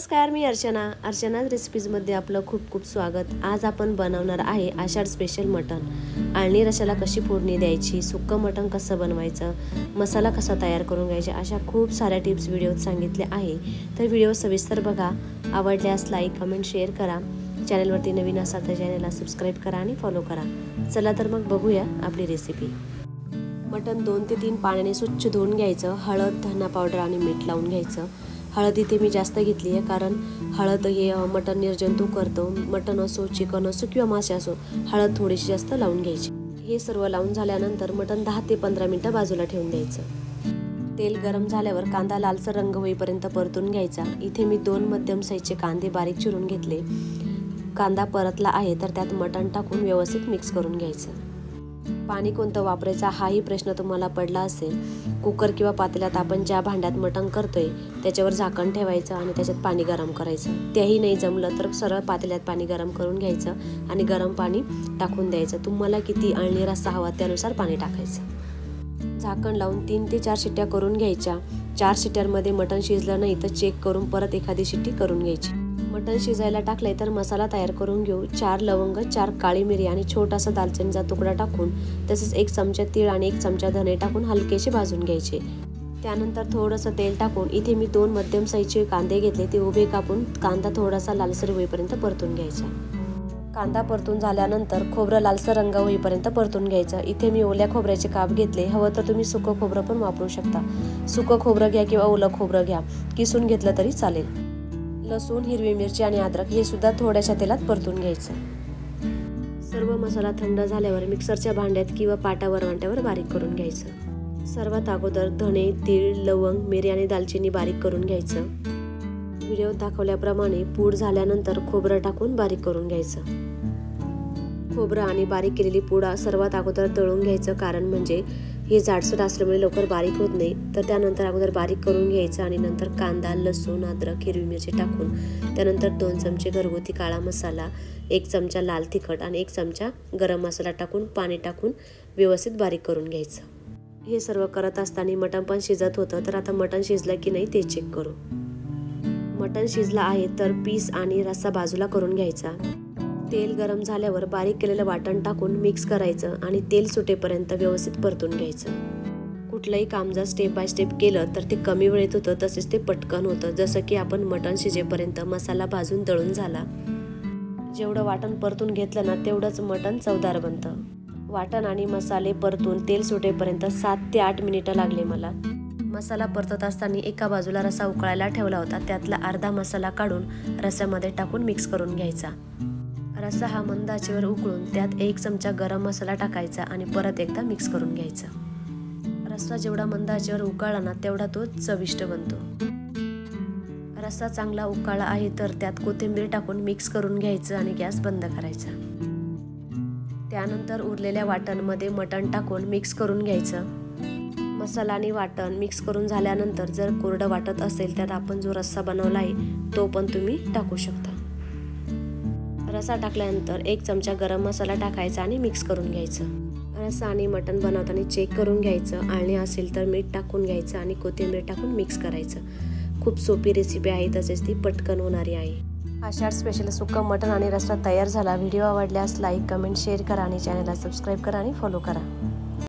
नमस्कार, मी अर्चनाज रेसिपीजमध्ये आपलं खूप खूप स्वागत। आज आपण बनवणार आहे आषाढ स्पेशल मटण। आळणी रशाला कशी फोडणी द्यायची, सुक्कं मटण कसं बनवायचं, मसाला कसा तयार करून घ्यायचा, अशा खूप साऱ्या टिप्स व्हिडिओत सांगितले आहे। तर व्हिडिओ सविस्तर बघा। आवडल्यास लाईक कमेंट शेअर करा। चॅनलवरती नवीन असाल तर चॅनलला सबस्क्राईब करा आणि फॉलो करा। चला तर मग बघूया आपली रेसिपी। मटण 2 ते 3 पाण्याने स्वच्छ धुवून घ्यायचं। हळद, धना पावडर आणि मीठ लावून घ्यायचं। हळद इथे मी जास्त घेतली आहे कारण हळद हे मटण निर्जंतुक करतो। मटण असो, चिकन असो किंवा मासे असो, हळद थोडीशी जास्त लावून घ्यायची। हे सर्व लावून झाल्यानंतर मटण 10 ते 15 मिनिटं बाजूला ठेवून द्यायचं। तेल गरम झाल्यावर कांदा लालसर रंग होईपर्यंत परतून घ्यायचा। इथे मी 2 मध्यम साईजचे कांदे बारीक चिरून घेतले। कांदा परतला आहे तर त्यात मटण टाकून व्यवस्थित मिक्स करून घ्यायचं। पाणी कोणतं वापरायचं हाही प्रश्न तुम्हाला पडला असेल। कुकर किंवा पातेल्यात आपण ज्या भांड्यात मटण करतोय त्याच्यावर झाकण ठेवायचं आणि त्याच्यात पाणी गरम करायचं। तेही नाही जमलं तर सरळ पातेल्यात पाणी गरम करून घ्यायचं आणि गरम पाणी टाकून द्यायचं। तुम्हाला किती आळणी रस्सा हवा त्यानुसार पाणी टाकायचं। झाकण लावून 3 ते 4 शिट्ट्या करून घ्यायच्या। 4 शिट्ट्यांमध्ये मटण शिजलं नाही तर चेक करून परत एखादी शिट्टी करून घ्यायची। मटण शिजायला टाकले तर मसाला तयार करून घेऊ। 4 लवंग, 4 काळी मिरी आणि छोटासा दालचिनीचा तुकडा टाकून तसेच 1 चमचा तीळ आणि 1 चमचा धने टाकून हलकेसे भाजून घ्यायचे। त्यानंतर थोडंसं तेल टाकून इथे मी 2 मध्यम साईजचे कांदे घेतले। ते उभे कापून कांदा थोडासा लालसर होईपर्यंत परतून घ्यायचा। कांदा परतून झाल्यानंतर खोबरं लालसर रंग होईपर्यंत परतून घ्यायचं। इथे मी ओल्या खोबऱ्याचे काप घेतले। हवं तर तुम्ही सुकं खोबरं पण वापरू शकता। सुकं खोबरं घ्या किंवा ओलं खोबरं घ्या, किसून घेतलं तरी चालेल। लसूण, हिरवी मिरची आणि अद्रक हे सुद्धा थोड्याशा तेलात परतून घ्यायचं। सर्व मसाला थंड झाल्यावर मिक्सरच्या भांड्यात किंवा पाटा वरवंट्यावर बारीक करून घ्यायचं। सर्वात अगोदर धणे, तीळ, लवंग, मिरी आणि दालचिनी बारीक करून घ्यायचं। व्हिडिओत दाखवल्याप्रमाणे पूड झाल्यानंतर खोबरं टाकून बारीक करून घ्यायचं। खोबरं आणि बारीक केलेली पूड सर्वात अगोदर तळून घ्यायचं, कारण म्हणजे हे जाडसर असल्यामुळे लवकर बारीक होत नाही। तर त्यानंतर अगोदर बारीक करून घ्यायचं आणि नंतर कांदा, लसूण, अद्रक, हिरवी मिरची टाकून त्यानंतर 2 चमचे घरगुती काळा मसाला, 1 चमचा लाल तिखट आणि 1 चमचा गरम मसाला टाकून पाणी टाकून व्यवस्थित बारीक करून घ्यायचं। हे सर्व करत असताना मटण पण शिजत होतं। तर आता मटण शिजलं की नाही ते चेक करू। मटण शिजलं आहे तर पीस आणि रस्सा बाजूला करून घ्यायचा। तेल गरम झाल्यावर बारीक केलेलं वाटण टाकून मिक्स करायचं आणि तेल सुटेपर्यंत व्यवस्थित परतून घ्यायचं। कुठलंही काम जर स्टेप बाय स्टेप केलं तर ते कमी वेळेत होतं, तसेच ते पटकन होतं। जसं की आपण मटण शिजेपर्यंत मसाला भाजून तळून झाला। जेवढं वाटण परतून घेतलं ना तेवढंच मटण चवदार बनतं। वाटण आणि मसाले परतून तेल सुटेपर्यंत 7 ते 8 मिनिटं लागले मला। मसाला परतत असताना एका बाजूला रस्सा उकळायला ठेवला होता, त्यातला अर्धा मसाला काढून रस्स्यामध्ये टाकून मिक्स करून घ्यायचा। रस्सा हा मंद आचेवर उकळून त्यात 1 चमचा गरम मसाला टाकायचा आणि परत एकदा मिक्स करून घ्यायचा। रस्सा जेवढा मंद आचेवर उकळला ना तेवढा तो चविष्ट बनतो। रस्सा चांगला उकळला आहे तर त्यात कोथिंबीर टाकून मिक्स करून घ्यायचं आणि गॅस बंद करायचा। त्यानंतर उरलेल्या वाटणमध्ये मटण टाकून मिक्स करून घ्यायचं। मसाला आणि वाटण मिक्स करून झाल्यानंतर जर कोरडं वाटत असेल त्यात आपण जो रस्सा बनवला आहे तो पण तुम्ही टाकू शकता। रस्सा टाकल्यानंतर 1 चमचा गरम मसाला टाकायचा आणि मिक्स करून घ्यायचं। रस्सा आणि मटण बनवताना चेक करून घ्यायचं। आळणी असेल तर मीठ टाकून घ्यायचं आणि कोथिंबीर टाकून मिक्स करायचं। खूप सोपी रेसिपी आहे, तसेच ती पटकन होणारी आहे। आषाढ स्पेशल सुक्कं मटण आणि रस्सा तयार झाला। व्हिडिओ आवडल्यास लाईक कमेंट शेअर करा आणि चॅनलला सबस्क्राईब करा आणि फॉलो करा।